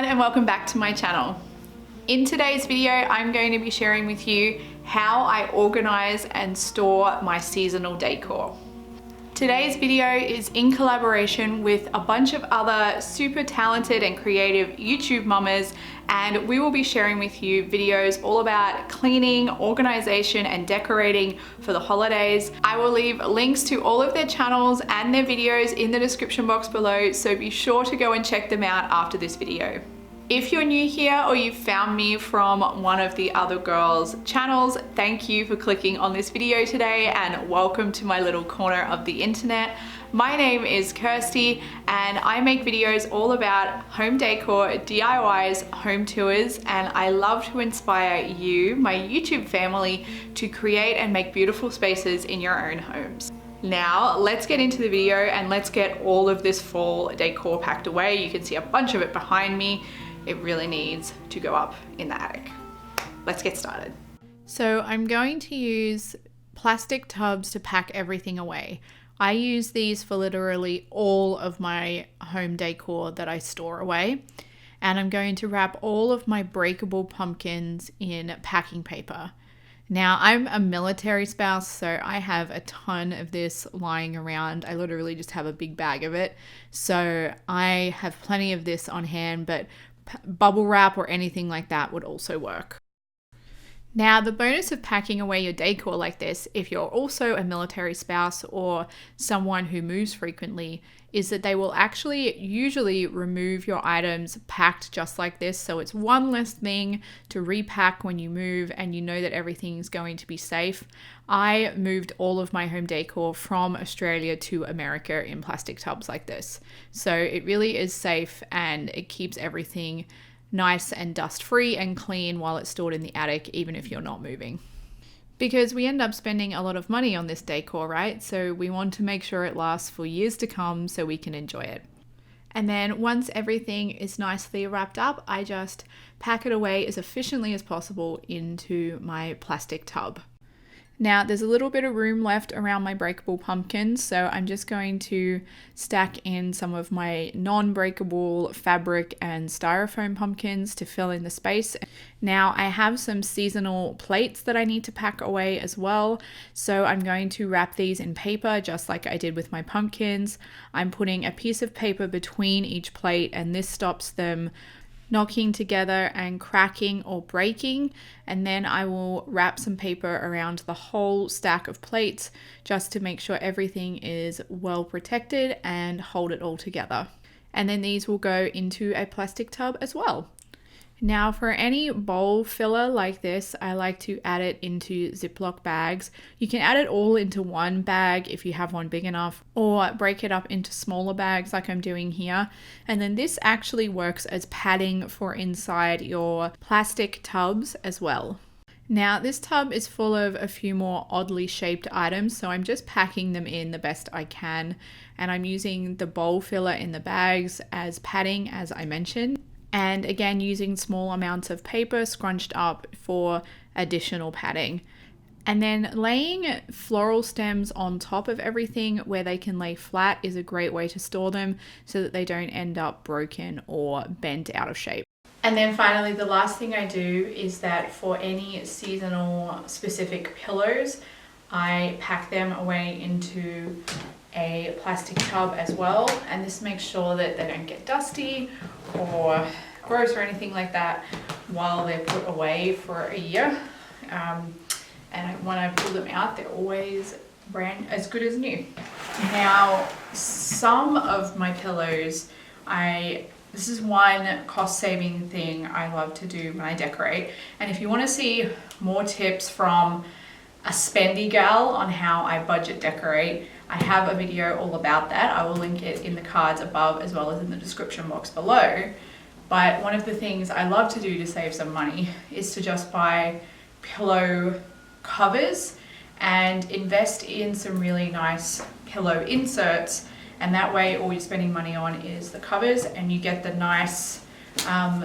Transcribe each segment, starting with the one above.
and welcome back to my channel. In today's video, I'm going to be sharing with you how I organize and store my seasonal decor. Today's video is in collaboration with a bunch of other super talented and creative YouTube mamas, and we will be sharing with you videos all about cleaning, organization, and decorating for the holidays. I will leave links to all of their channels and their videos in the description box below, so be sure to go and check them out after this video. If you're new here or you found me from one of the other girls' channels, thank you for clicking on this video today and welcome to my little corner of the internet. My name is Kirstie and I make videos all about home decor, DIYs, home tours, and I love to inspire you, my YouTube family, to create and make beautiful spaces in your own homes. Now let's get into the video and let's get all of this fall decor packed away. You can see a bunch of it behind me. It really needs to go up in the attic. Let's get started. So I'm going to use plastic tubs to pack everything away. I use these for literally all of my home decor that I store away. And I'm going to wrap all of my breakable pumpkins in packing paper. Now, I'm a military spouse, so I have a ton of this lying around. I literally just have a big bag of it. So I have plenty of this on hand, but bubble wrap or anything like that would also work. Now, the bonus of packing away your decor like this, if you're also a military spouse or someone who moves frequently, is that they will actually usually remove your items packed just like this. So it's one less thing to repack when you move and you know that everything's going to be safe. I moved all of my home decor from Australia to America in plastic tubs like this. So it really is safe and it keeps everything nice and dust free and clean while it's stored in the attic, even if you're not moving. Because we end up spending a lot of money on this decor, right? So we want to make sure it lasts for years to come so we can enjoy it. And then once everything is nicely wrapped up, I just pack it away as efficiently as possible into my plastic tub. Now, there's a little bit of room left around my breakable pumpkins, so I'm just going to stack in some of my non-breakable fabric and styrofoam pumpkins to fill in the space. Now, I have some seasonal plates that I need to pack away as well, so I'm going to wrap these in paper just like I did with my pumpkins. I'm putting a piece of paper between each plate, and this stops them knocking together and cracking or breaking, and then I will wrap some paper around the whole stack of plates just to make sure everything is well protected and hold it all together. And then these will go into a plastic tub as well. Now, for any bowl filler like this, I like to add it into Ziploc bags. You can add it all into one bag if you have one big enough, or break it up into smaller bags like I'm doing here. And then this actually works as padding for inside your plastic tubs as well. Now, this tub is full of a few more oddly shaped items, so I'm just packing them in the best I can. And I'm using the bowl filler in the bags as padding, as I mentioned. And again, using small amounts of paper scrunched up for additional padding. And then laying floral stems on top of everything where they can lay flat is a great way to store them so that they don't end up broken or bent out of shape. And then finally, the last thing I do is that for any seasonal specific pillows, I pack them away into a plastic tub as well, and this makes sure that they don't get dusty or gross or anything like that while they're put away for a year. And when I pull them out, they're always as good as new. Now, some of my pillows, this is one cost-saving thing I love to do when I decorate. And if you want to see more tips from a spendy gal on how I budget decorate, I have a video all about that. I will link it in the cards above as well as in the description box below. But one of the things I love to do to save some money is to just buy pillow covers and invest in some really nice pillow inserts. And that way all you're spending money on is the covers, and you get the nice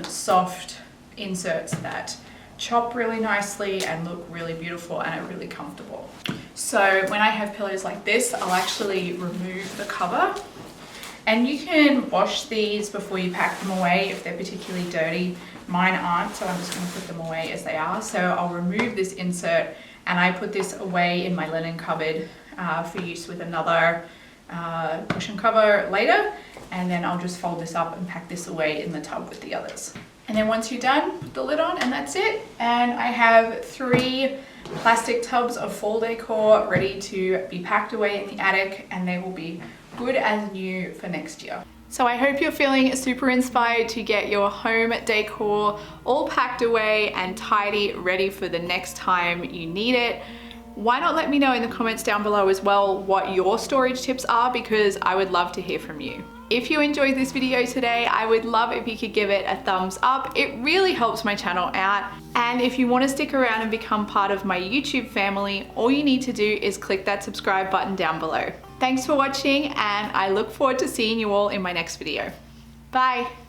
soft inserts that chop really nicely and look really beautiful and are really comfortable. So when I have pillows like this, I'll actually remove the cover And you can wash these before you pack them away if they're particularly dirty. Mine aren't, so I'm just going to put them away as they are. So I'll remove this insert and I put this away in my linen cupboard for use with another cushion cover later. And then I'll just fold this up and pack this away in the tub with the others. And then once you're done, put the lid on and that's it. And I have 3 plastic tubs of fall decor ready to be packed away in the attic, and they will be good as new for next year. So I hope you're feeling super inspired to get your home decor all packed away and tidy, ready for the next time you need it. Why not let me know in the comments down below as well what your storage tips are, because I would love to hear from you. If you enjoyed this video today, I would love if you could give it a thumbs up. It really helps my channel out. And if you want to stick around and become part of my YouTube family, all you need to do is click that subscribe button down below. Thanks for watching, and I look forward to seeing you all in my next video. Bye.